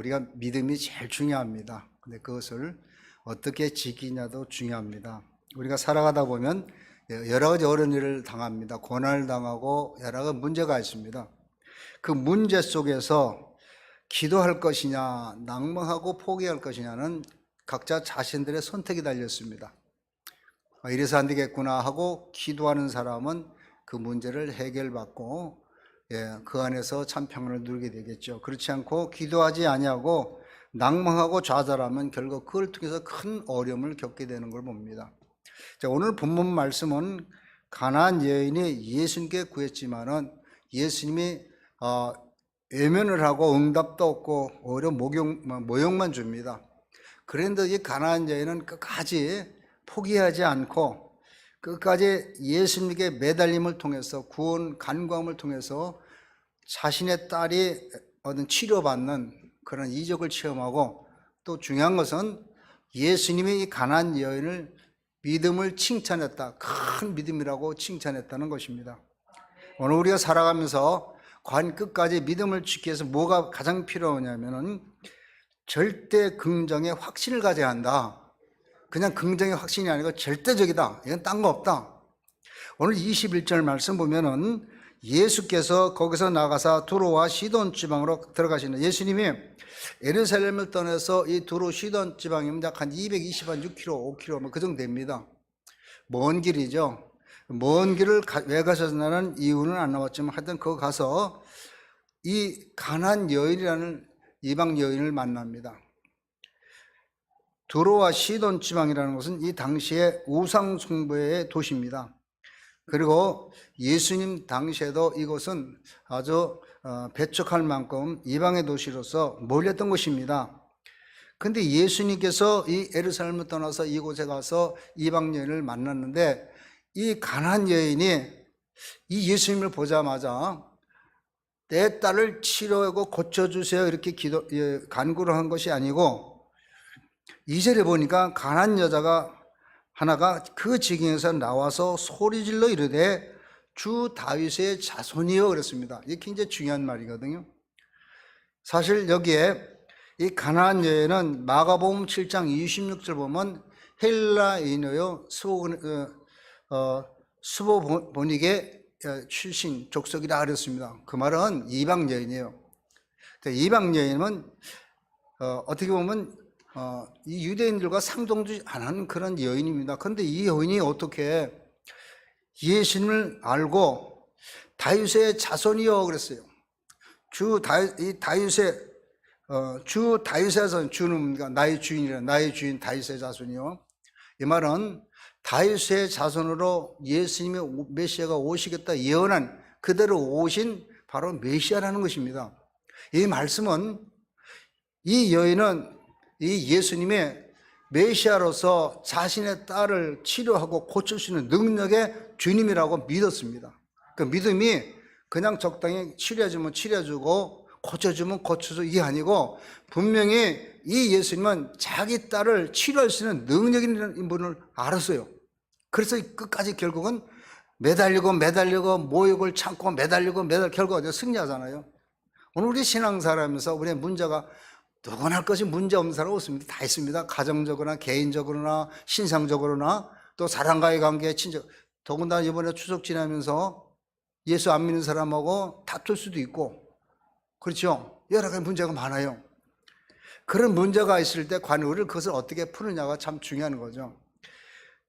우리가 믿음이 제일 중요합니다. 근데 그것을 어떻게 지키냐도 중요합니다. 우리가 살아가다 보면 여러 가지 어려운 일을 당합니다. 고난을 당하고 여러 가지 문제가 있습니다. 그 문제 속에서 기도할 것이냐, 낭망하고 포기할 것이냐는 각자 자신들의 선택이 달렸습니다. 이래서 안 되겠구나 하고 기도하는 사람은 그 문제를 해결받고 그 안에서 참 평안을 누리게 되겠죠. 그렇지 않고 기도하지 아니하고 낭망하고 좌절하면 결국 그걸 통해서 큰 어려움을 겪게 되는 걸 봅니다. 자, 오늘 본문 말씀은 가나안 여인이 예수님께 구했지만은 예수님이 외면을 하고 응답도 없고 오히려 모욕만 줍니다. 그런데 이 가나안 여인은 끝까지 포기하지 않고 끝까지 예수님께 매달림을 통해서 구원 간구함을 통해서 자신의 딸이 얻은 치료받는 그런 이적을 체험하고, 또 중요한 것은 예수님이 이 가나안 여인을 믿음을 칭찬했다, 큰 믿음이라고 칭찬했다는 것입니다. 오늘 우리가 살아가면서 관 끝까지 믿음을 지키기 위해서 뭐가 가장 필요하냐면은 절대 긍정의 확신을 가져야 한다. 그냥 긍정의 확신이 아니고 절대적이다. 이건 딴 거 없다. 오늘 21절 말씀 보면은 예수께서 거기서 나가사 두로와 시돈 지방으로 들어가시는, 예수님이 예루살렘을 떠나서 이 두로 시돈 지방이면 약 한 220한 6km, 5km 그 정도 됩니다. 먼 길이죠. 먼 길을 왜 가셨나는 이유는 안 나왔지만 하여튼 거기 가서 이 가나안 여인이라는 이방 여인을 만납니다. 두로와 시돈 지방이라는 것은 이 당시의 우상 숭배의 도시입니다. 그리고 예수님 당시에도 이곳은 아주 배척할 만큼 이방의 도시로서 몰렸던 것입니다. 근데 예수님께서 이 예루살렘을 떠나서 이곳에 가서 이방 여인을 만났는데, 이 가나안 여인이 이 예수님을 보자마자 내 딸을 치료하고 고쳐주세요 이렇게 간구를 한 것이 아니고, 2절에 보니까 가나안 여자가 하나가 그 지경에서 나와서 소리질러 이르되 주 다윗의 자손이여 그랬습니다. 이게 굉장히 중요한 말이거든요. 사실 여기에 이 가나안 여인은 마가복음 7장 26절 보면 헬라인이요 스보보닉의 출신 족속이라 그랬습니다. 그 말은 이방 여인이에요. 이방 여인은 어떻게 보면 이 유대인들과 상종되지 않은 그런 여인입니다. 그런데 이 여인이 어떻게 예수님을 알고 다윗의 자손이여 그랬어요. 주 다윗의 자손, 주는 나의 주인이라, 나의 주인 다윗의 자손이요. 이 말은 다윗의 자손으로 예수님의 메시아가 오시겠다 예언한 그대로 오신 바로 메시아라는 것입니다. 이 말씀은 이 여인은 이 예수님의 메시아로서 자신의 딸을 치료하고 고칠 수 있는 능력의 주님이라고 믿었습니다. 그 믿음이 그냥 적당히 치료해주면 치료해주고 고쳐주면 고쳐주고 이게 아니고, 분명히 이 예수님은 자기 딸을 치료할 수 있는 능력 있는 분을 알았어요. 그래서 끝까지 결국은 매달리고 모욕을 참고 매달리고 결국 승리하잖아요. 오늘 우리 신앙생활하면서 우리의 문제가 누구나 할 것이 문제 없는 사람 없습니다. 다 있습니다. 가정적으로나 개인적으로나 신상적으로나 또 사람과의 관계, 친척. 더군다나 이번에 추석 지나면서 예수 안 믿는 사람하고 다툴 수도 있고, 그렇죠? 여러 가지 문제가 많아요. 그런 문제가 있을 때 과연 우리를 그것을 어떻게 푸느냐가 참 중요한 거죠.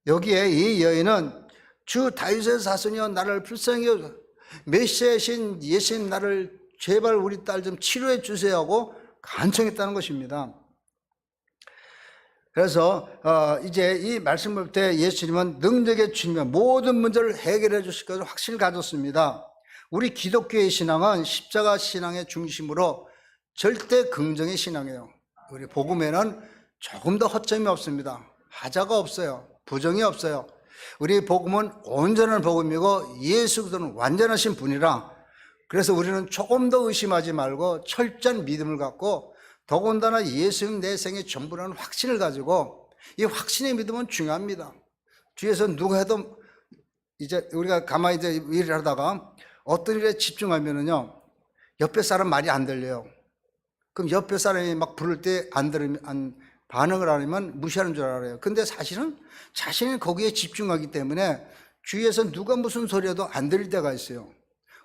여기에 이 여인은 주 다윗의 자손이여 나를 불쌍히 여겨, 메시아이신 예수님 나를 제발 우리 딸 좀 치료해 주세요 하고 간청했다는 것입니다. 그래서 이제 이 말씀을 볼 때 예수님은 능력의 주님이며 모든 문제를 해결해 주실 것을 확신을 가졌습니다. 우리 기독교의 신앙은 십자가 신앙의 중심으로 절대 긍정의 신앙이에요. 우리 복음에는 조금 더 허점이 없습니다. 하자가 없어요. 부정이 없어요. 우리 복음은 온전한 복음이고 예수 그리스도는 완전하신 분이라, 그래서 우리는 조금 더 의심하지 말고 철저한 믿음을 갖고, 더군다나 예수님 내 생의 전부라는 확신을 가지고, 이 확신의 믿음은 중요합니다. 뒤에서 누가 해도 이제 우리가 가만히 이제 일을 하다가 어떤 일에 집중하면은요, 옆에 사람 말이 안 들려요. 그럼 옆에 사람이 막 부를 때 안 들으면, 반응을 안 하면 무시하는 줄 알아요. 근데 사실은 자신이 거기에 집중하기 때문에 주위에서 누가 무슨 소리 해도 안 들릴 때가 있어요.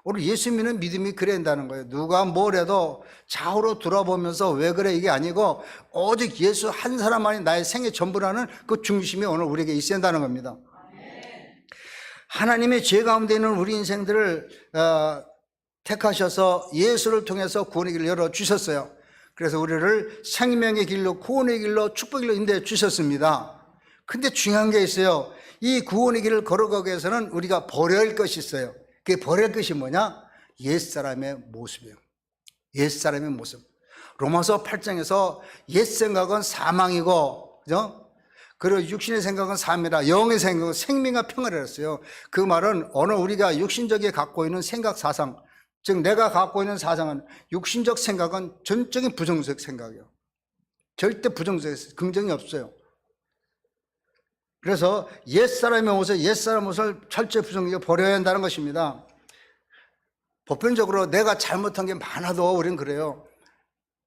오늘 예수 믿는 믿음이 그래야 한다는 거예요. 누가 뭘 해도 좌우로 돌아보면서 왜 그래 이게 아니고 오직 예수 한 사람만이 나의 생애 전부라는 그 중심이 오늘 우리에게 있어야 한다는 겁니다. 하나님의 죄 가운데 있는 우리 인생들을 택하셔서 예수를 통해서 구원의 길을 열어주셨어요. 그래서 우리를 생명의 길로, 구원의 길로, 축복의 길로 인도해 주셨습니다. 근데 중요한 게 있어요. 이 구원의 길을 걸어가기 위해서는 우리가 버려야 할 것이 있어요. 그게 버려야 할 것이 뭐냐? 옛사람의 모습이에요. 옛사람의 모습. 로마서 8장에서 옛 생각은 사망이고, 그죠? 그리고 육신의 생각은 삶이라, 영의 생각은 생명과 평화를 했어요. 그 말은 오늘 우리가 육신적에 갖고 있는 생각, 사상, 즉 내가 갖고 있는 사상은, 육신적 생각은 전적인 부정적 생각이에요. 절대 부정적, 긍정이 없어요. 그래서 옛사람의 옷을, 옛사람 옷을 철저히 부정적으로 버려야 한다는 것입니다. 보편적으로 내가 잘못한 게 많아도 우리는 그래요.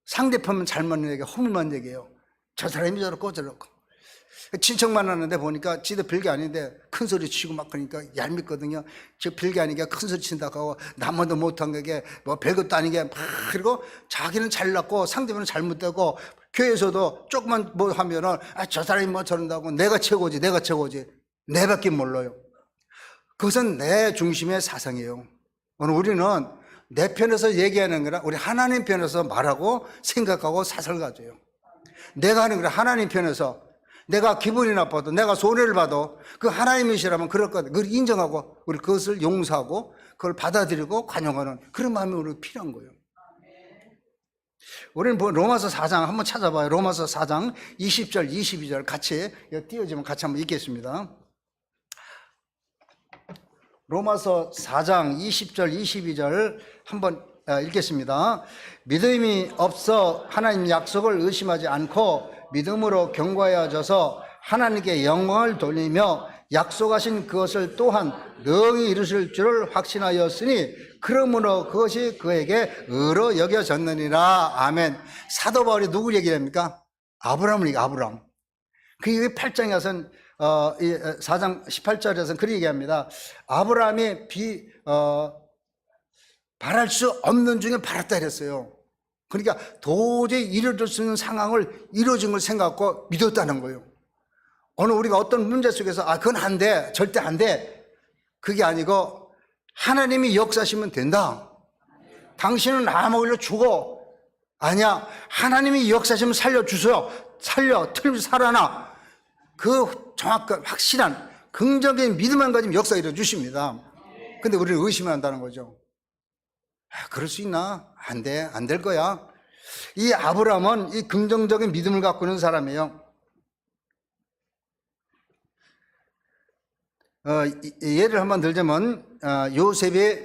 상대편은 잘못 얘기해, 허물만 얘기해요. 저 사람이 저렇고 저렇고. 친척 만났는데 보니까 지도 별게 아닌데 큰 소리 치고 막 그러니까 얄밉거든요. 저 별게 아니게 큰 소리 친다고 하고 나만도 못한 게 뭐 별것도 아니게 막, 그리고 자기는 잘났고 상대편은 잘못되고, 교회에서도 조금만 뭐 하면은 저 사람이 뭐 저런다고, 내가 최고지 내가 최고지, 내밖에 몰라요. 그것은 내 중심의 사상이에요. 오늘 우리는 내 편에서 얘기하는 거라, 우리 하나님 편에서 말하고 생각하고 사상을 가져요. 내가 하는 거라 하나님 편에서, 내가 기분이 나빠도, 내가 손해를 봐도 그 하나님이시라면 그럴 거다. 그걸 인정하고 우리 그것을 용서하고 그걸 받아들이고 관용하는 그런 마음이 우리가 필요한 거예요. 우리는 뭐 로마서 4장 한번 찾아봐요. 로마서 4장 20절 22절 같이 띄워지면 같이 한번 읽겠습니다. 로마서 4장 20절 22절 한번 읽겠습니다. 믿음이 없어 하나님 약속을 의심하지 않고 믿음으로 경과하여져서 하나님께 영광을 돌리며 약속하신 그것을 또한 능히 이루실 줄을 확신하였으니 그러므로 그것이 그에게 의로 여겨졌느니라. 아멘. 사도 바울이 누구 얘기합니까? 아브라함을 얘기해요. 아브라함. 그 8장에 와서는 4장 18절에서는 그렇게 얘기합니다. 아브라함이 바랄 수 없는 중에 바랐다 이랬어요. 그러니까 도저히 이루어질 수 있는 상황을 이루어진 걸 생각하고 믿었다는 거예요. 오늘 우리가 어떤 문제 속에서 그건 안 돼, 절대 안 돼, 그게 아니고 하나님이 역사하시면 된다. 당신은 암흑으로 죽어. 아니야, 하나님이 역사하시면 살려주세요. 틀림없이 살아나. 그 정확한 확실한 긍정적인 믿음만 가지면 역사 이루어주십니다. 근데 우리는 의심한다는 거죠. 그럴 수 있나? 안 돼, 안 될 거야. 이 아브라함은 이 긍정적인 믿음을 갖고 있는 사람이에요. 예를 한번 들자면 요셉이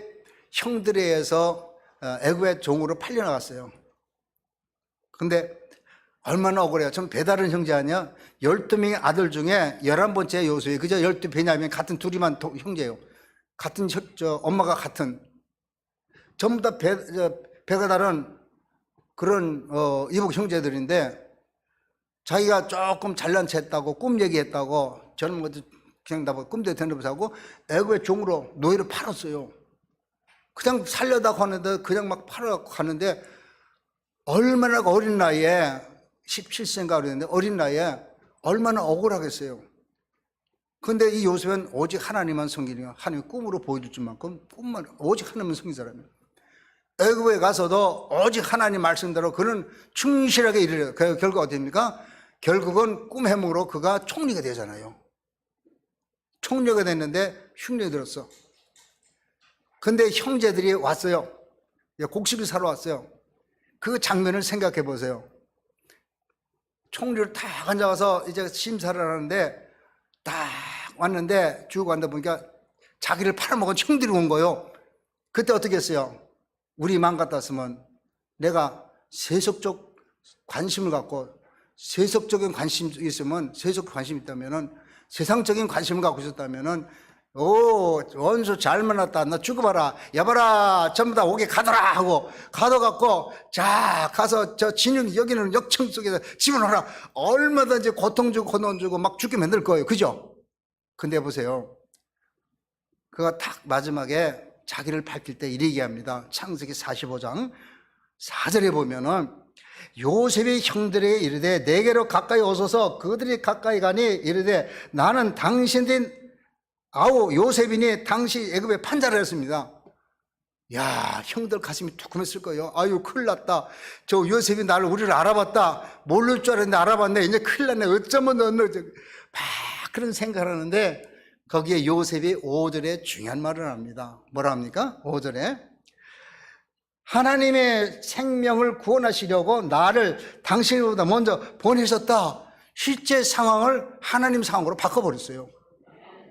형들에 의해서 애굽의 종으로 팔려나갔어요. 근데 얼마나 억울해요. 전 배다른 형제 아니야? 12명의 아들 중에 11번째 요셉이, 그저 12 베냐민 같은 둘이만 형제예요. 같은 엄마가 같은, 전부 다 배가 다른 그런 이복 형제들인데, 자기가 조금 잘난 체 했다고, 꿈 얘기했다고, 저는 것도 그냥 다 꿈대로 되는 하고 애굽의 종으로 노예를 팔았어요. 그냥 살려다가 하는데 그냥 막 팔아갖고 가는데, 얼마나 어린 나이에 17세인가 그랬는데 어린 나이에 얼마나 억울하겠어요. 근데 이 요셉은 오직 하나님만 섬기는, 하나님 꿈으로 보여줄 줄만큼 꿈만, 오직 하나님만 섬긴 사람이에요. 애굽에 가서도 오직 하나님 말씀대로 그는 충실하게 일을 해요. 결과가 어떻게 됩니까? 결국은 꿈 해몽으로 그가 총리가 되잖아요. 총리가 됐는데 흉내를 들었어. 근데 형제들이 왔어요. 곡식을 사러 왔어요. 그 장면을 생각해 보세요. 총리를 딱 앉아서 이제 심사를 하는데 딱 왔는데 쭉 앉아 보니까 자기를 팔아먹은 형들이 온 거예요. 그때 어떻게 했어요? 우리 마음 같았으면, 내가 세속적 관심을 갖고, 세속적인 관심이 있으면, 세속 관심이 있다면은, 세상적인 관심을 갖고 있었다면은 오, 원수 잘 만났다. 너 죽어봐라. 여봐라. 전부 다 오게 가더라. 하고, 가둬갖고, 자, 가서 저 진영, 여기는 역청 속에서 집어넣어라. 얼마든지 고통 주고, 고통 주고, 막 죽게 만들 거예요. 그죠? 근데 보세요. 그가 딱 마지막에 자기를 밝힐 때 이렇게 얘기합니다. 창세기 45장 4절에 보면은, 요셉이 형들에게 이르되 내게로 가까이 오소서. 그들이 가까이 가니 이르되 나는 당신들 아우 요셉이니 당시 애굽의 판자를 했습니다. 야, 형들 가슴이 두근했을 거예요. 아유, 큰일 났다. 저 요셉이 우리를 알아봤다. 모를 줄 알았는데 알아봤네. 이제 큰일 났네. 어쩌면 막 그런 생각을 하는데 거기에 요셉이 5절에 중요한 말을 합니다. 뭐라 합니까? 5절에 하나님의 생명을 구원하시려고 나를 당신보다 먼저 보내셨다. 실제 상황을 하나님 상황으로 바꿔버렸어요.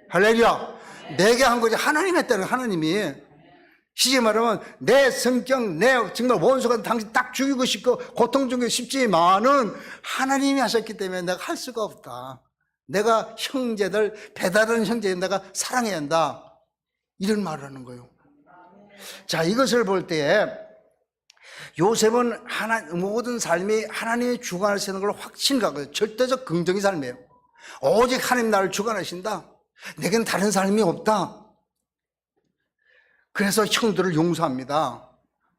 할렐루야. 내게 한 거지 하나님 했다는 하나님이. 시제 말하면 내 성격, 내 정말 원수가 당신 딱 죽이고 싶고 고통 주기 쉽지만은 하나님이 하셨기 때문에 내가 할 수가 없다. 내가 형제들, 배다른 형제들 내가 사랑해야 한다. 이런 말을 하는 거예요. 자, 이것을 볼 때 요셉은 모든 삶이 하나님이 주관하시는 걸 확신하고 절대적 긍정의 삶이에요. 오직 하나님 나를 주관하신다. 내겐 다른 삶이 없다. 그래서 형들을 용서합니다.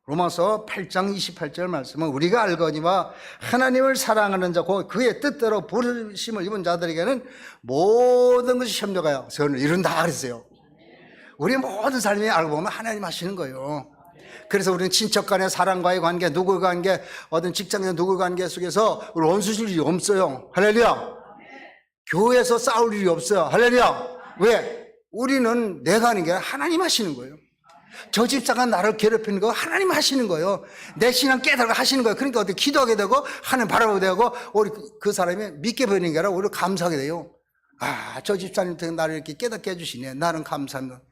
로마서 8장 28절 말씀은 우리가 알거니와 하나님을 사랑하는 자 곧 그의 뜻대로 부르심을 입은 자들에게는 모든 것이 협력하여 선을 이룬다 그랬어요. 우리 모든 삶이 알고 보면 하나님 하시는 거예요. 그래서 우리는 친척 간의 사랑과의 관계, 누구 관계, 어떤 직장에서 누구 관계 속에서 우리 원수질 일이 없어요. 할렐루야. 교회에서 싸울 일이 없어요. 할렐루야. 왜? 우리는 내가 하는 게 아니라 하나님 하시는 거예요. 저 집사가 나를 괴롭히는 거 하나님 하시는 거예요. 내 신앙 깨달아 하시는 거예요. 그러니까 어떻게 기도하게 되고 하나님 바라보게 되고 우리 그 사람이 믿게 보이는 게 아니라 오히려 감사하게 돼요. 아, 저 집사님 때문에 나를 이렇게 깨닫게 해주시네. 나는 감사합니다.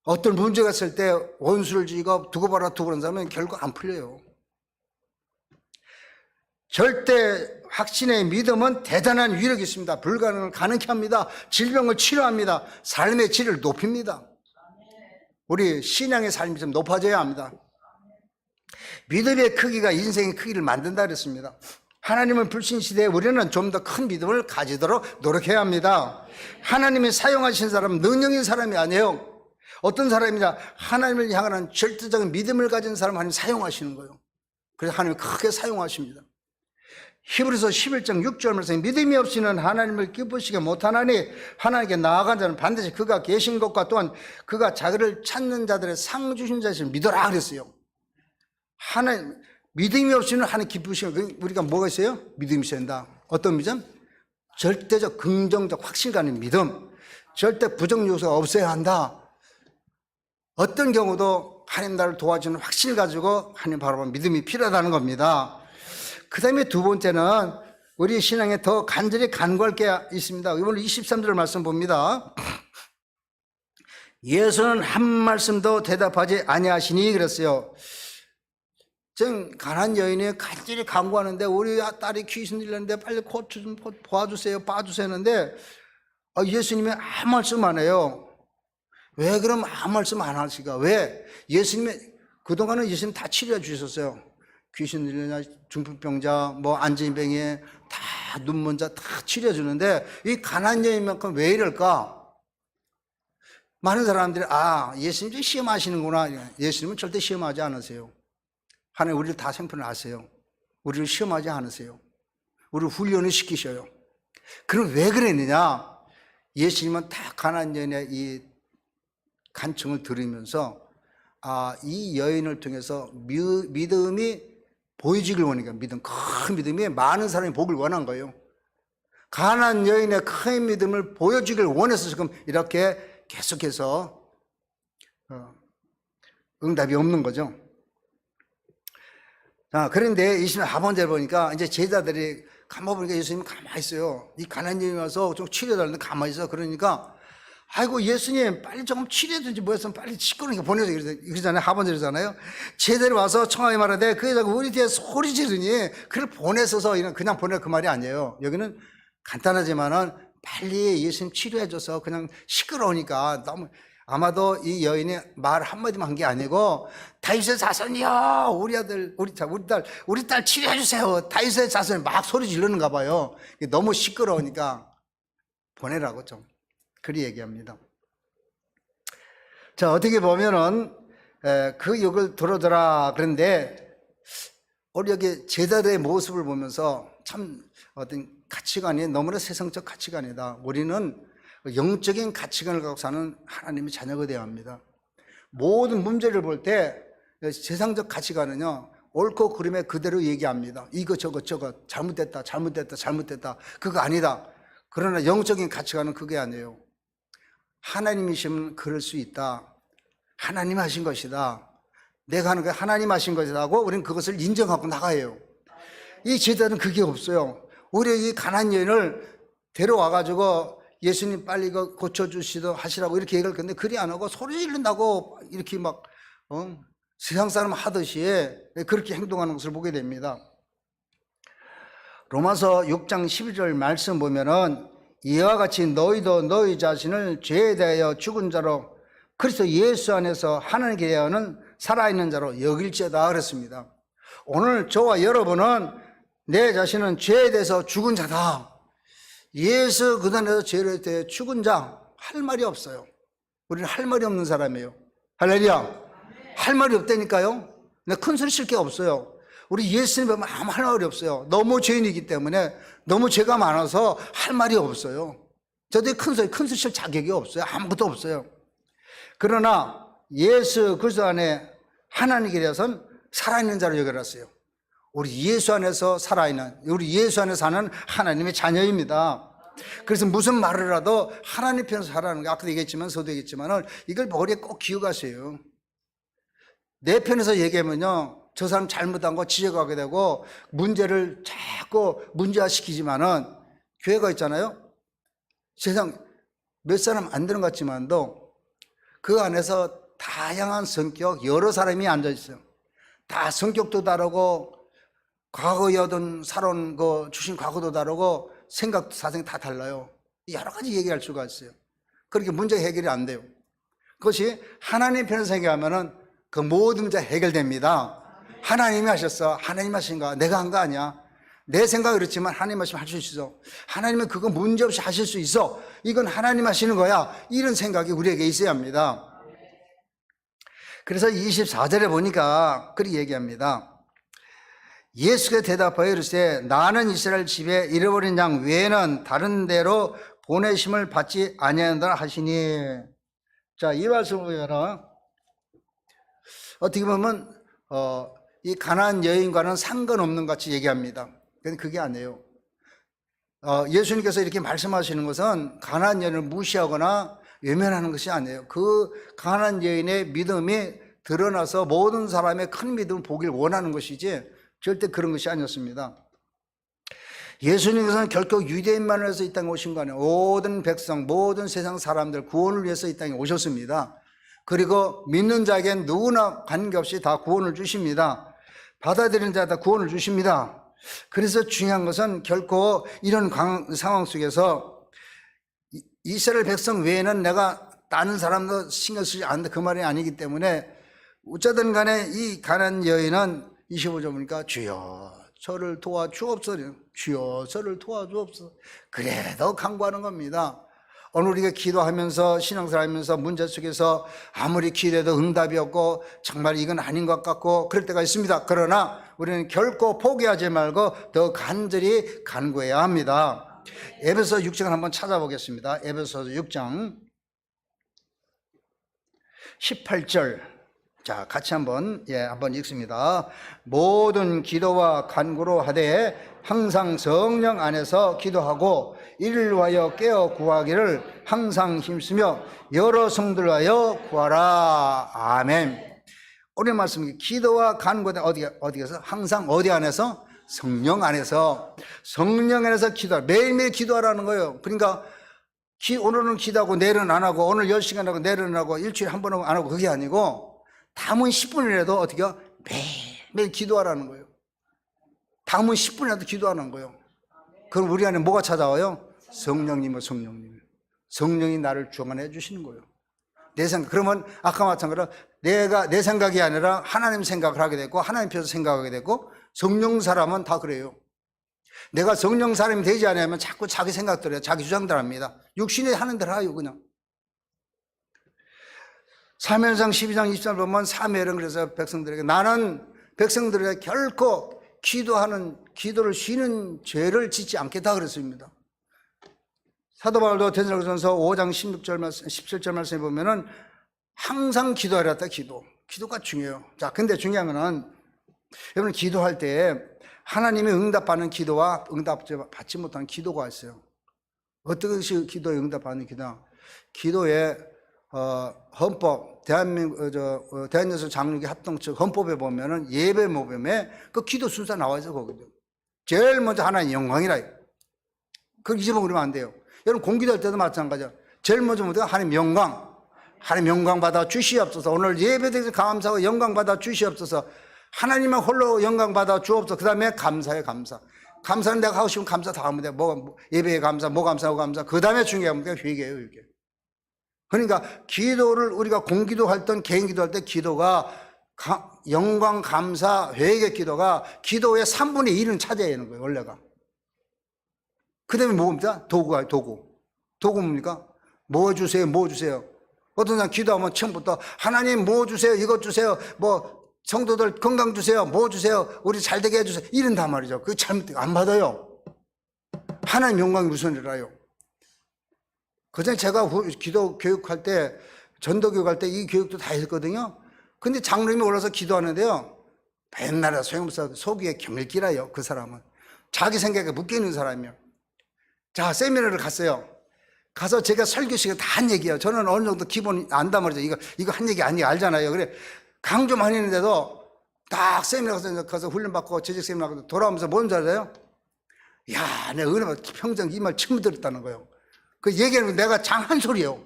어떤 문제가 있을 때 원수를 지고 두고 봐라 두고 그런 사람은 결국 안 풀려요. 절대 확신의 믿음은 대단한 위력이 있습니다. 불가능을 가능케 합니다. 질병을 치료합니다. 삶의 질을 높입니다. 우리 신앙의 삶이 좀 높아져야 합니다. 믿음의 크기가 인생의 크기를 만든다 그랬습니다. 하나님은 불신시대에 우리는 좀 더 큰 믿음을 가지도록 노력해야 합니다. 하나님이 사용하신 사람은 능력인 사람이 아니에요. 어떤 사람이냐? 하나님을 향하는 절대적인 믿음을 가진 사람 하나님 사용하시는 거예요. 그래서 하나님 크게 사용하십니다. 히브리서 11장 6절 말씀에 믿음이 없이는 하나님을 기쁘시게 못하나니 하나님께 나아간 자는 반드시 그가 계신 것과 또한 그가 자기를 찾는 자들의 상 주신 자를 믿어라 그랬어요. 하나님 믿음이 없이는 하나님 기쁘시게 우리가 뭐가 있어요? 믿음이 있어야 한다. 어떤 믿음? 절대적 긍정적 확실감의 믿음. 절대 부정 요소가 없어야 한다. 어떤 경우도 하나님 나를 도와주는 확신을 가지고 하나님 바라보는 믿음이 필요하다는 겁니다. 그 다음에 두 번째는 우리 신앙에 더 간절히 간구할 게 있습니다. 오늘 23절 말씀 봅니다. 예수는 한 말씀도 대답하지 아니하시니 그랬어요. 지금 가난한 여인이 간절히 간구하는데 우리 딸이 귀신 들렸는데 빨리 고쳐 좀 봐주세요 봐주세요 하는데 예수님이 아무 말씀 안 해요. 왜 그럼 아무 말씀 안 하실까? 왜? 예수님이 그동안은 예수님 다 치료해 주셨어요. 귀신 들리냐, 중풍병자, 뭐 안진병이 다 눈먼 자 다 치료해 주는데 이 가난한 여인만큼 왜 이럴까? 많은 사람들이 예수님 시험하시는구나. 예수님은 절대 시험하지 않으세요. 하나님 우리를 다 생편을 아세요. 우리를 시험하지 않으세요. 우리를 훈련을 시키셔요. 그럼 왜 그랬느냐? 예수님은 다 가난한 여인의 이 간청을 들으면서 이 여인을 통해서 믿음이 보여지길 원하니까 큰 믿음이 많은 사람이 보길 원한 거예요. 가난한 여인의 큰 믿음을 보여주길 원해서 지금 이렇게 계속해서 응답이 없는 거죠. 그런데 예수님 하반절에 보니까 이제 제자들이 가만히 보니까 예수님이 가만히 있어요. 이 가난한 여인이 와서 좀 치료해달라는데 가만히 있어. 그러니까 아이고 예수님 빨리 조금 치료해주지 뭐였으면 빨리 시끄러우니까 보내줘 이러잖아요. 하반절이잖아요. 제자들이 와서 청하게 말하되 그 여자가 우리 뒤에 소리 지르니 그를 보내서서 그냥 보내 그 말이 아니에요. 여기는 간단하지만은 빨리 예수님 치료해줘서 그냥 시끄러우니까 너무 아마도 이 여인이 말 한마디만 한 게 아니고 다윗의 자손이요 우리 아들 우리 딸 치료해주세요 다윗의 자손이 막 소리 지르는가 봐요. 너무 시끄러우니까 보내라고 좀 그리 얘기합니다. 자, 어떻게 보면은 그 욕을 들어더라. 그런데 우리 여기 제자들의 모습을 보면서 참 어떤 가치관이 너무나 세상적 가치관이다. 우리는 영적인 가치관을 갖고 사는 하나님의 자녀가 되어야 합니다. 모든 문제를 볼 때 세상적 가치관은요 옳고 그름에 그대로 얘기합니다. 이거 저거 잘못됐다 그거 아니다. 그러나 영적인 가치관은 그게 아니에요. 하나님이시면 그럴 수 있다. 하나님 하신 것이다. 내가 하는 게 하나님 하신 것이다 하고 우리는 그것을 인정하고 나가요. 이 제자는 그게 없어요. 우리 이 가난한 여인을 데려와가지고 예수님 빨리 이거 고쳐주시도 하시라고 이렇게 얘기를 했는데 그리 안 하고 소리 지른다고 이렇게 막 세상 사람 하듯이 그렇게 행동하는 것을 보게 됩니다. 로마서 6장 12절 말씀 보면은 이와 같이 너희도 너희 자신을 죄에 대하여 죽은 자로 그리스도 예수 안에서 하나님께 대하여는 살아있는 자로 여길지어다 그랬습니다. 오늘 저와 여러분은 내 자신은 죄에 대해서 죽은 자다. 예수 그 안에서 죄에 대해 죽은 자 할 말이 없어요. 우리는 할 말이 없는 사람이에요. 할렐루야. 할 말이 없다니까요. 근데 큰 소리 칠 게 없어요. 우리 예수님 보면 아무 할 말이 없어요. 너무 죄인이기 때문에 너무 죄가 많아서 할 말이 없어요. 저도 큰 소리 칠 자격이 없어요. 아무것도 없어요. 그러나 예수 그리스도 안에 하나님께 대해서는 살아있는 자로 여겨놨어요. 우리 예수 안에서 살아있는, 우리 예수 안에 사는 하나님의 자녀입니다. 그래서 무슨 말을 하도 하나님 편에서 살아가는 거 아까도 얘기했지만 저도 얘기했지만 이걸 머리에 꼭 기억하세요. 내 편에서 얘기하면요 저 사람 잘못한 거 지적하게 되고 문제를 자꾸 문제화시키지만은 교회가 있잖아요. 세상 몇 사람 안 되는 것 같지만도 그 안에서 다양한 성격 여러 사람이 앉아 있어요. 다 성격도 다르고 과거에 얻은 살아온 거 주신 과거도 다르고 생각도 사정이 다 달라요. 여러 가지 얘기할 수가 있어요. 그렇게 문제 해결이 안 돼요. 그것이 하나님 편에서 해결하면은 그 모든 문제 해결됩니다. 하나님이 하셨어. 하나님 하신 거 내가 한 거 아니야. 내 생각은 그렇지만 하나님 하시면 할 수 있어. 하나님은 그거 문제없이 하실 수 있어. 이건 하나님 하시는 거야. 이런 생각이 우리에게 있어야 합니다. 그래서 24절에 보니까 그렇게 얘기합니다. 예수가 대답하여 이르시되 나는 이스라엘 집에 잃어버린 양 외에는 다른 데로 보내심을 받지 아니한다 하시니. 자, 이 말씀을 보면 어떻게 보면 이 가난한 여인과는 상관없는 같이 얘기합니다. 그런데 그게 아니에요. 예수님께서 이렇게 말씀하시는 것은 가난한 여인을 무시하거나 외면하는 것이 아니에요. 그 가난한 여인의 믿음이 드러나서 모든 사람의 큰 믿음을 보길 원하는 것이지 절대 그런 것이 아니었습니다. 예수님께서는 결코 유대인만을 위해서 이 땅에 오신 거 아니에요. 모든 백성, 모든 세상 사람들 구원을 위해서 이 땅에 오셨습니다. 그리고 믿는 자에겐 누구나 관계없이 다 구원을 주십니다. 받아들이는 자 다 구원을 주십니다. 그래서 중요한 것은 결코 이런 상황 속에서 이스라엘 백성 외에는 내가 다른 사람도 신경 쓰지 않는다 그 말이 아니기 때문에 어쩌든 간에 이 가난한 여인은 25절 보니까 주여 저를 도와주옵소서. 주여 저를 도와주옵소서. 그래도 간구하는 겁니다. 오늘 우리가 기도하면서 신앙생활하면서 문제 속에서 아무리 기도해도 응답이 없고 정말 이건 아닌 것 같고 그럴 때가 있습니다. 그러나 우리는 결코 포기하지 말고 더 간절히 간구해야 합니다. 에베소서 6장을 한번 찾아보겠습니다. 에베소서 6장 18절. 자, 같이 한번 읽습니다. 모든 기도와 간구로 하되 항상 성령 안에서 기도하고 이를 위하여 깨어 구하기를 항상 힘쓰며 여러 성들 위하여 구하라. 아멘. 오늘 말씀 기도와 간구는 어디에서? 항상 어디 안에서? 성령 안에서. 성령 안에서 기도하라. 매일매일 기도하라는 거예요. 그러니까 오늘은 기도하고 내일은 안 하고 오늘 10시간 하고 내일은 안 하고 일주일에 한 번 안 하고 그게 아니고 담은 10분이라도 어떻게 해요? 매일 기도하라는 거예요. 담은 10분이라도 기도하는 거예요. 그럼 우리 안에 뭐가 찾아와요? 성령님은 성령님. 성령이 나를 주관해 주시는 거예요. 내 생각. 그러면 아까 마찬가지로 내가 내 생각이 아니라 하나님 생각을 하게 되고 하나님 편에서 생각하게 되고 성령 사람은 다 그래요. 내가 성령 사람이 되지 않으면 자꾸 자기 생각들 해요. 자기 주장들 합니다. 육신이 하는 대로 해요 그냥. 사무엘상 12장 20절 보면 사무엘은 그래서 백성들에게 나는 백성들에게 결코 기도를 쉬는 죄를 짓지 않겠다 그랬습니다. 사도 바울도 데살로니가전서 5장 16절 말씀, 17절 말씀에 보면은 항상 기도하랬다. 기도가 중요해요. 자, 근데 중요한 거는 여러분 기도할 때 하나님이 응답하는 기도와 응답받지 못하는 기도가 있어요. 어떤 것이 기도에 응답하는 기도냐? 기도의 헌법, 대한민국 장로교 합동측 헌법에 보면은 예배 모범에 그 기도 순서 나와 있어 거거든요. 제일 먼저 하나님 영광이라. 그걸 잊어먹으면 안 돼요. 여러분 공기도할 때도 마찬가지야. 제일 먼저 하나님 영광. 하나님 영광 받아 주시옵소서. 오늘 예배드려서 감사하고 영광 받아 주시옵소서. 하나님만 홀로 영광 받아 주옵소서. 그 다음에 감사해 감사. 감사는 내가 하고 싶으면 감사 다 하면 돼. 예배에 감사, 감사하고 감사. 그 다음에 중요한 게 회개예요, 회개. 그러니까 기도를 우리가 공기도할 때, 개인 기도할 때 기도가 영광, 감사, 회개 기도가 기도의 3분의 1은 차지해야 하는 거예요, 원래가. 그 다음에 뭡니까? 도구 뭡니까? 뭐 주세요, 뭐 주세요. 어떤 사람 기도하면 처음부터 하나님 뭐 주세요, 이것 주세요, 성도들 건강 주세요, 뭐 주세요, 우리 잘 되게 해주세요. 이런단 말이죠. 그거 잘못되고 안 받아요. 하나님 영광이 우선이라요. 그전에 제가 기도 교육할 때, 전도 교육할 때 이 교육도 다 했거든요. 근데 장로님이 올라서 기도하는데요. 맨날 소용없어 속이에 겸일기라요. 그 사람은. 자기 생각에 묶여있는 사람이요. 자, 세미나를 갔어요. 가서 제가 설교 시간에 다 한 얘기예요. 저는 어느 정도 기본 안단 말이죠. 이거 한 얘기 아니에요. 알잖아요. 그래. 강조 많이 했는데도 딱 세미나 가서 훈련받고 재직 세미나 가서 돌아오면서 뭔 줄 알아요? 야, 내가 은혜 평생 이 말 처음 들었다는 거예요. 그 얘기하는 거 내가 장한 소리예요.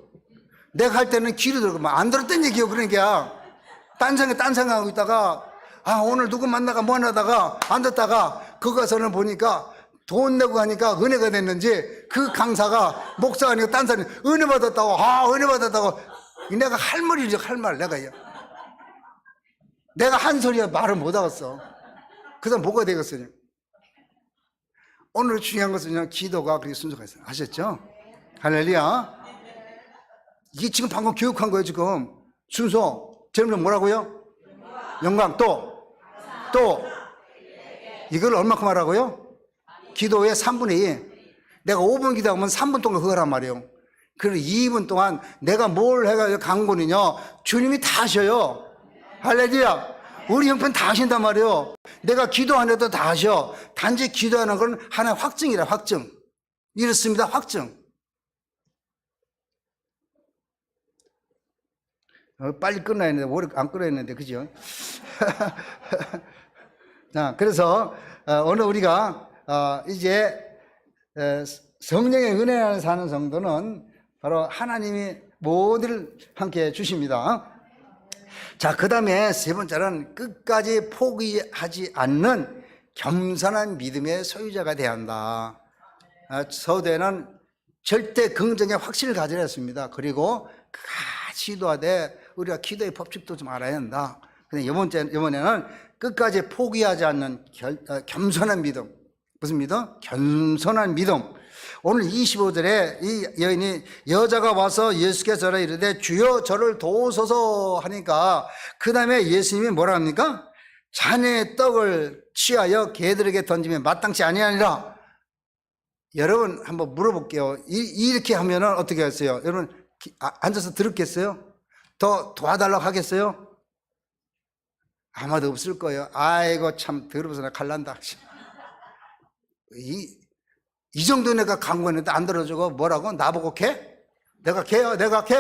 내가 할 때는 귀로 들고 안 들었던 얘기예요. 그러니까 딴 생각하고 있다가 오늘 누구 만나가 뭐 하다가 안 듣다가 그거 가서는 보니까 돈 내고 하니까 은혜가 됐는지 그 강사가 목사가 아니고 딴 사람이 은혜 받았다고 은혜 받았다고. 내가 할 말이죠. 할 말 내가 한 소리야 말을 못 하겠어. 그래서 뭐가 되겠어요? 오늘 중요한 것은 그냥 기도가 그렇게 순서가 있어요. 아셨죠? 할렐루야. 이게 지금 방금 교육한 거예요. 지금 순서 제일 먼저 뭐라고요? 영광. 또 이걸 얼마큼 하라고요? 기도의 3분의 2. 내가 5분 기도하면 3분 동안 그거 하란 말이에요. 그리고 2분 동안 내가 뭘 해가지고 강군이냐 주님이 다 하셔요. 할렐루야. 우리 형편 다 하신단 말이에요. 내가 기도 안 해도 다 하셔. 단지 기도하는 건 하나의 확증이라. 확증. 이렇습니다. 확증. 빨리 끝나야 했는데 오래 안 끊어야 했는데 그죠? 자, 그래서 오늘 우리가 이제 성령의 은혜 안에 사는 성도는 바로 하나님이 모두를 함께 주십니다. 자, 그 다음에 세 번째는 끝까지 포기하지 않는 겸손한 믿음의 소유자가 되어야 한다. 서두에는 절대 긍정의 확신을 가지려 했습니다. 그리고 시도하되 우리가 기도의 법칙도 좀 알아야 한다. 근데 이번에는 끝까지 포기하지 않는 겸손한 믿음. 무슨 믿음? 겸손한 믿음. 오늘 25절에 이 여인이 여자가 와서 예수께서 이르되 주여 저를 도우소서 하니까 그 다음에 예수님이 뭐라 합니까? 자네의 떡을 취하여 개들에게 던지면 마땅치 아니하니라. 여러분 한번 물어볼게요. 이렇게 하면은 어떻게 하겠어요? 여러분 앉아서 들었겠어요? 더 도와달라고 하겠어요? 아마도 없을 거예요. 아이고 참 더러워서 나 갈란다. 이 정도 내가 강구했는데 안 들어주고 뭐라고? 나보고 개? 내가 개요? 내가 개?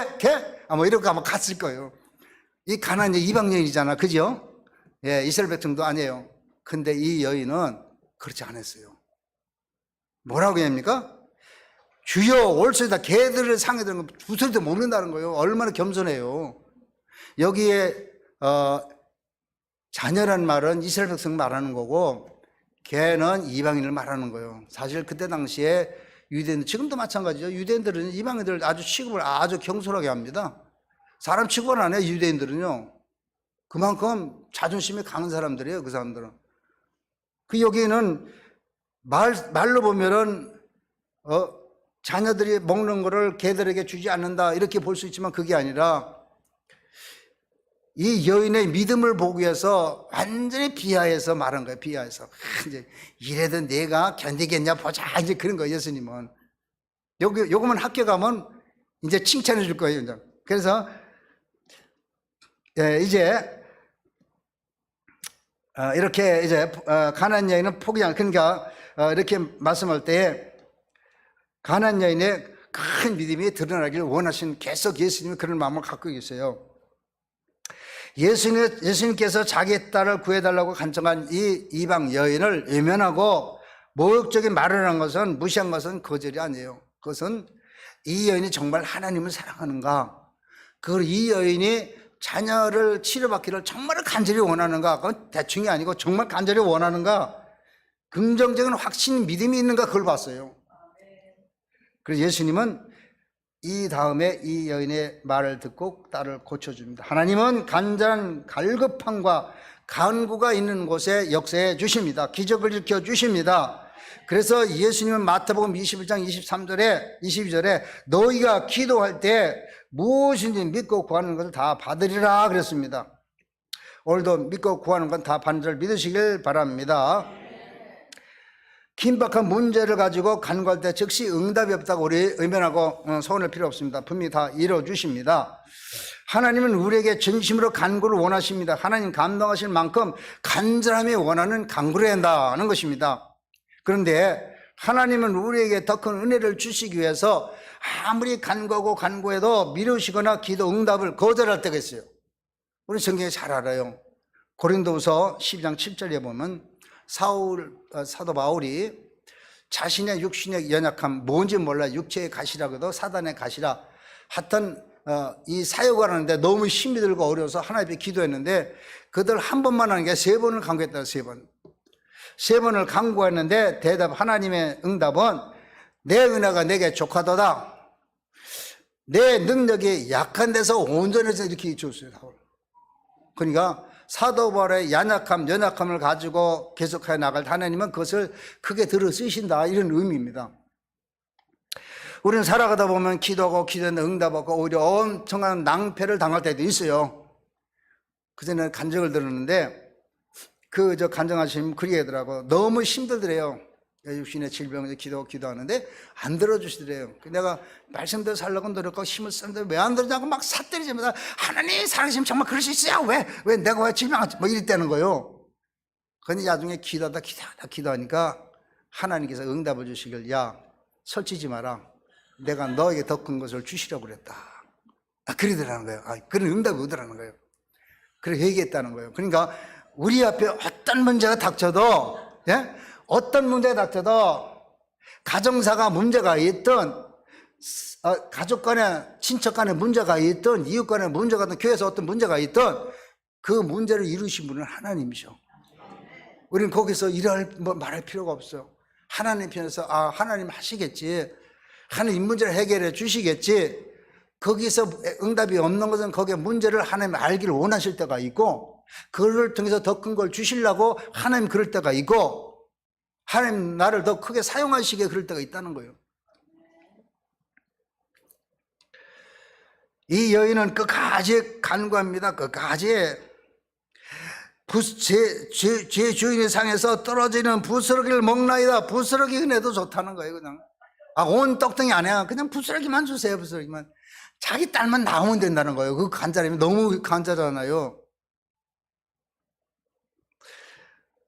뭐 이렇게 아마 갔을 거예요. 이 가나안 이방 여인이잖아. 그죠? 예, 이스라엘 백성도 아니에요. 근데 이 여인은 그렇지 않았어요. 뭐라고 합니까? 주여 올소이다. 개들을 상에 드는 거 두소리도 모른다는 거예요. 얼마나 겸손해요. 여기에 자녀란 말은 이스라엘 백성 말하는 거고 개는 이방인을 말하는 거예요. 사실 그때 당시에 유대인들 지금도 마찬가지죠. 유대인들은 이방인들 아주 취급을 아주 경솔하게 합니다. 사람 취급을 안 해요. 유대인들은요. 그만큼 자존심이 강한 사람들이에요. 그 사람들은. 그 여기는 말로 보면은 자녀들이 먹는 거를 개들에게 주지 않는다 이렇게 볼 수 있지만 그게 아니라 이 여인의 믿음을 보기 위해서 완전히 비하해서 말한 거예요. 비하해서. 이제 이래도 내가 견디겠냐 보자. 이제 그런 거예요. 예수님은. 요거만 학교 가면 이제 칭찬해 줄 거예요. 이제. 그래서 이제 이렇게 이제 가나안 여인은 포기한, 그러니까 이렇게 말씀할 때 가나안 여인의 큰 믿음이 드러나길 원하신 계속 예수님이 그런 마음을 갖고 계세요. 예수님께서 자기 딸을 구해달라고 간청한 이 이방 여인을 외면하고 모욕적인 말을 한 것은, 무시한 것은 거절이 아니에요. 그것은 이 여인이 정말 하나님을 사랑하는가, 그리고 이 여인이 자녀를 치료받기를 정말 간절히 원하는가, 그건 대충이 아니고 정말 간절히 원하는가, 긍정적인 확신, 믿음이 있는가, 그걸 봤어요. 그래서 예수님은 이 다음에 이 여인의 말을 듣고 딸을 고쳐줍니다. 하나님은 간절한 갈급함과 간구가 있는 곳에 역사해 주십니다. 기적을 일으켜 주십니다. 그래서 예수님은 마태복음 21장 22절에 너희가 기도할 때 무엇인지 믿고 구하는 것을 다 받으리라 그랬습니다. 오늘도 믿고 구하는 건 다 받는 줄 믿으시길 바랍니다. 긴박한 문제를 가지고 간구할 때 즉시 응답이 없다고 우리 의면하고 서운할 필요 없습니다. 분명히 다 이루어주십니다. 하나님은 우리에게 진심으로 간구를 원하십니다. 하나님 감동하실 만큼 간절함이 원하는 간구를 한다는 것입니다. 그런데 하나님은 우리에게 더 큰 은혜를 주시기 위해서 아무리 간구하고 간구해도 미루시거나 기도 응답을 거절할 때가 있어요. 우리 성경에 잘 알아요. 고린도후서 12장 7절에 보면 사도 바울이 자신의 육신의 연약함, 뭔지 몰라, 육체의 가시라고도 사단의 가시라, 하여튼 이 사역을 하는데 너무 힘이 들고 어려워서 하나님 앞에 기도했는데 그들 한 번만 하는 게 세 번을 간구했다. 세 번을 간구했는데 하나님의 응답은 내 은혜가 내게 족하도다, 내 능력이 약한 데서 온전해서 이렇게 줬어요. 그러니까 사도 바울의 연약함을 가지고 계속해 나갈 하나님은 그것을 크게 들어 쓰신다, 이런 의미입니다. 우리는 살아가다 보면 기도했는데 응답하고 오히려 엄청난 낭패를 당할 때도 있어요. 그전에 간증을 들었는데 간증하시면 그렇게 하더라고. 너무 힘들더래요. 육신의 질병에서 기도하는데 안 들어주시더래요. 내가 말씀대로 살려고 노력하고 힘을 쓰는데 왜 안 들어주냐고 막 삿대리자마자 하나님 살아계시면 정말 그럴 수 있어요. 왜 내가 왜 질병하지? 뭐 이랬다는 거예요. 그런데 나중에 기도하니까 하나님께서 응답을 주시길, 야, 설치지 마라. 내가 너에게 더 큰 것을 주시려고 그랬다. 그러더라는 거예요. 그런 응답이 오더라는 거예요. 그렇게 얘기했다는 거예요. 그러니까 우리 앞에 어떤 문제가 닥쳐도, 어떤 문제가 닥쳐도 가정사가 문제가 있든, 가족 간에, 친척 간에 문제가 있든, 이웃 간에 문제가 있든, 교회에서 어떤 문제가 있든 그 문제를 이루신 분은 하나님이셔. 우리는 거기서 말할 필요가 없어요. 하나님 편에서 하나님 하시겠지, 하나님 문제를 해결해 주시겠지. 거기서 응답이 없는 것은 거기에 문제를 하나님 알기를 원하실 때가 있고, 그걸 통해서 더 큰 걸 주시려고 하나님 그럴 때가 있고, 하나님 나를 더 크게 사용하시게 그럴 때가 있다는 거예요. 이 여인은 끝까지 간구합니다. 끝까지 제 주인의 상에서 떨어지는 부스러기를 먹나이다. 부스러기 은혜도 좋다는 거예요. 그냥 온 떡덩이 아니야. 그냥 부스러기만 주세요. 부스러기만. 자기 딸만 나오면 된다는 거예요. 그 간절함이 너무 간절하잖아요.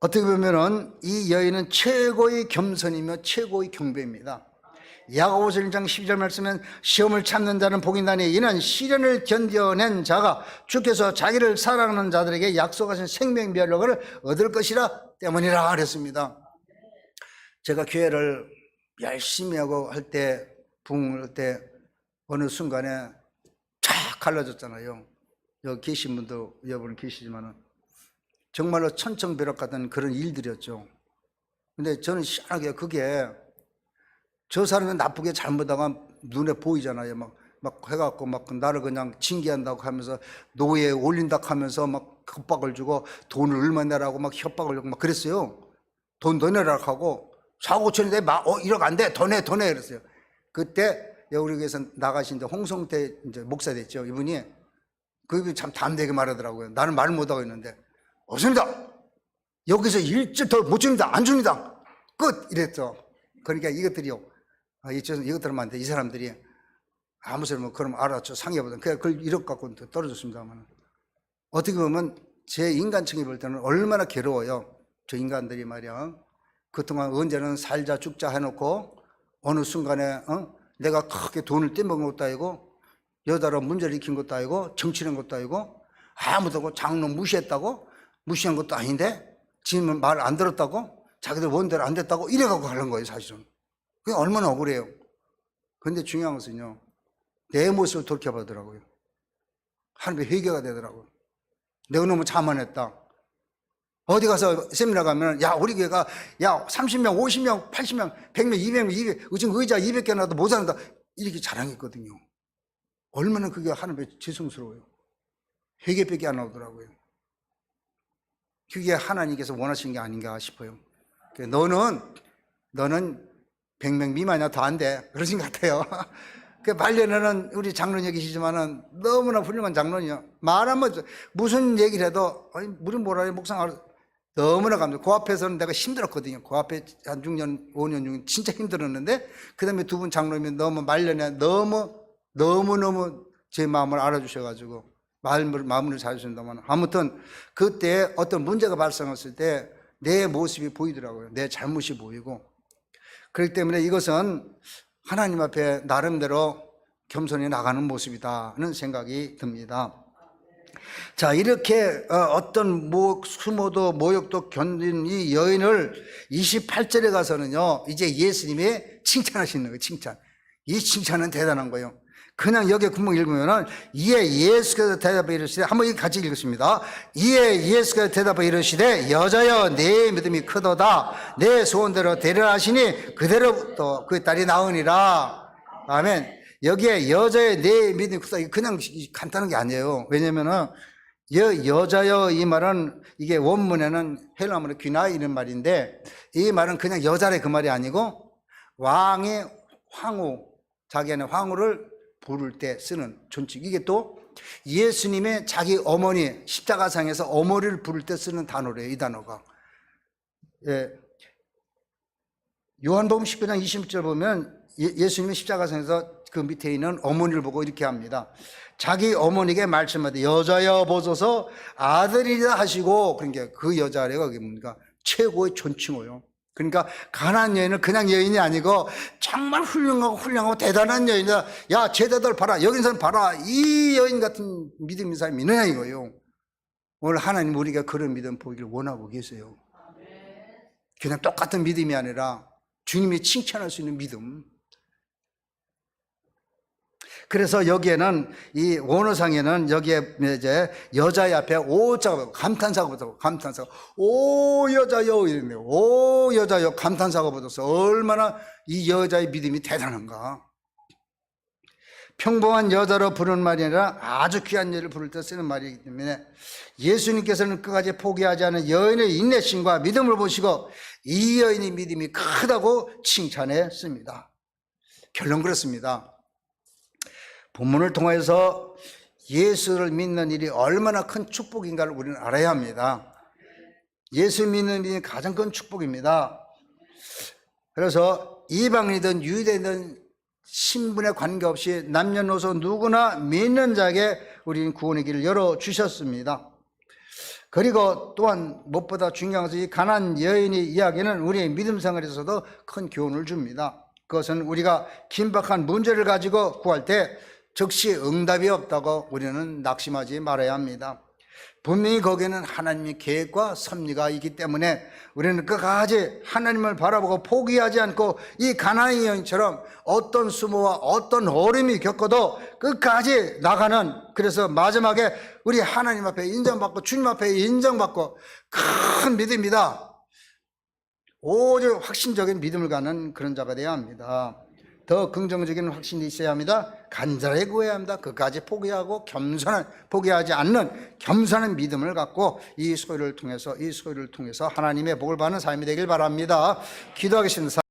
어떻게 보면은 이 여인은 최고의 겸손이며 최고의 경배입니다. 야고보서 1장 12절 말씀은 시험을 참는 자는 복이 나니 이는 시련을 견뎌낸 자가 주께서 자기를 사랑하는 자들에게 약속하신 생명 면력을 얻을 것이라 때문이라 그랬습니다. 제가 교회를 열심히 하고 할 때, 부흥을 할 때 어느 순간에 쫙 갈라졌잖아요. 여기 계신 분도 여러분 계시지만은 정말로 천청벼락 같은 그런 일들이었죠. 근데 저는 희한하게 그게 저 사람이 나쁘게 잘못하면 눈에 보이잖아요. 막 해갖고 막 나를 그냥 징계한다고 하면서 노예에 올린다고 하면서 막 협박을 주고 돈을 얼마 내라고 막 협박을 주고 막 그랬어요. 돈 더 내라고 하고 사고 치는데 막 1억 안 돼. 더 내 그랬어요. 그때 우리 교회에서 나가신 이제 홍성태 이제 목사 됐죠. 이분이 그분이 참 담대하게 말하더라고요. 나는 말 못하고 있는데 없습니다. 여기서 일절 더 못 줍니다. 안 줍니다. 끝 이랬죠. 그러니까 이것들이요. 이것들은 안 돼. 이 사람들이 아무 소리 뭐 그럼 알았죠. 상해보다. 그걸 1억 갖고 떨어졌습니다만 어떻게 보면 제 인간층이 볼 때는 얼마나 괴로워요. 저 인간들이 말이야. 그동안 언제는 살자 죽자 해놓고 어느 순간에 내가 크게 돈을 떼먹은 것도 아니고 여자로 문제를 일으킨 것도 아니고 정치는 것도 아니고 아무도 없고 장로 무시했다고 무시한 것도 아닌데 지금은 말 안 들었다고 자기들 원대로 안 됐다고 이래갖고 하는 거예요. 사실은 그게 얼마나 억울해요. 그런데 중요한 것은요, 내 모습을 돌이켜보더라고요. 하나님의 회개가 되더라고요. 내가 너무 자만했다. 어디 가서 세미나 가면 야 우리 교회가 야 30명 50명 80명 100명 200명 200 지금 의자 200개 나도 못 산다 이렇게 자랑했거든요. 얼마나 그게 하나님의 죄송스러워요. 회개밖에 안 나오더라고요. 그게 하나님께서 원하시는 게 아닌가 싶어요. 너는 100명 미만이야 더 안 돼 그러신 것 같아요. 그 말년에는 우리 장로님 계시지만은 너무나 훌륭한 장로님이요. 말하면 무슨 얘기를 해도 아니 우리 뭐라 해 목상 너무나 감사. 그 앞에서는 내가 힘들었거든요. 그 앞에 한 6년 5년 중에 진짜 힘들었는데 그 다음에 두 분 장로님이 너무 말년에 너무 제 마음을 알아주셔가지고 마음을 잘 주신다만 아무튼 그때 어떤 문제가 발생했을 때 내 모습이 보이더라고요. 내 잘못이 보이고 그렇기 때문에 이것은 하나님 앞에 나름대로 겸손히 나가는 모습이다는 생각이 듭니다. 자, 이렇게 어떤 수모도 모욕도 견딘 이 여인을 28절에 가서는요, 이제 예수님이 칭찬하시는 거예요. 칭찬. 이 칭찬은 대단한 거예요. 그냥 여기에 구멍 읽으면은 이에 예수께서 대답해 이르시되 한번 같이 읽겠습니다. 이에 예수께서 대답해 이르시되 여자여 내 믿음이 크도다 내 소원대로 되리라 하시니 그대로부터 그 딸이 나으니라. 아멘. 여기에 여자의 내 믿음이 크다 그냥 간단한 게 아니에요. 왜냐면은 여자여 이 말은 이게 원문에는 헬라어로 귀나 이런 말인데 이 말은 그냥 여자래 그 말이 아니고 왕의 황후 자기 안에 황후를 부를 때 쓰는 존칭. 이게 또 예수님의 자기 어머니 십자가상에서 어머니를 부를 때 쓰는 단어래요. 이 단어가. 예. 요한복음 19장 20절 보면 예수님이 십자가상에서 그 밑에 있는 어머니를 보고 이렇게 합니다. 자기 어머니에게 말씀하되 여자여 보소서 아들이라 하시고 그러니까 그 여자래가 그게 뭡니까? 최고의 존칭어요. 그러니까 가난한 여인은 그냥 여인이 아니고 정말 훌륭하고 대단한 여인이다. 야 제자들 봐라 여기 있는 사람 봐라 이 여인 같은 믿음 있는 사람이 있느냐 이거예요. 오늘 하나님 우리가 그런 믿음 보기를 원하고 계세요. 그냥 똑같은 믿음이 아니라 주님이 칭찬할 수 있는 믿음. 그래서 여기에는 이 원어상에는 여기에 이제 여자의 앞에 오자가 감탄사가 붙어 감탄사가 오 여자여 이랬네요. 오 여자여 감탄사가 붙어서 얼마나 이 여자의 믿음이 대단한가. 평범한 여자로 부르는 말이 아니라 아주 귀한 여를 부를 때 쓰는 말이기 때문에 예수님께서는 끝까지 포기하지 않은 여인의 인내심과 믿음을 보시고 이 여인의 믿음이 크다고 칭찬했습니다. 결론 그렇습니다. 본문을 통해서 예수를 믿는 일이 얼마나 큰 축복인가를 우리는 알아야 합니다. 예수 믿는 일이 가장 큰 축복입니다. 그래서 이방인이든 유대인이든 신분에 관계없이 남녀노소 누구나 믿는 자에게 우리는 구원의 길을 열어주셨습니다. 그리고 또한 무엇보다 중요한 것은 이 가난한 여인의 이야기는 우리의 믿음 생활에서도 큰 교훈을 줍니다. 그것은 우리가 긴박한 문제를 가지고 구할 때 즉시 응답이 없다고 우리는 낙심하지 말아야 합니다. 분명히 거기에는 하나님의 계획과 섭리가 있기 때문에 우리는 끝까지 하나님을 바라보고 포기하지 않고 이 가나안 여인처럼 어떤 수모와 어떤 어려움이 겪어도 끝까지 나가는, 그래서 마지막에 우리 하나님 앞에 인정받고 주님 앞에 인정받고 큰 믿음이다. 오직 확신적인 믿음을 가는 그런 자가 되어야 합니다. 더 긍정적인 확신이 있어야 합니다. 간절하게 구해야 합니다. 그까지 포기하지 않는 겸손한 믿음을 갖고 이 소리를 통해서 하나님의 복을 받는 삶이 되길 바랍니다. 기도하겠습니다.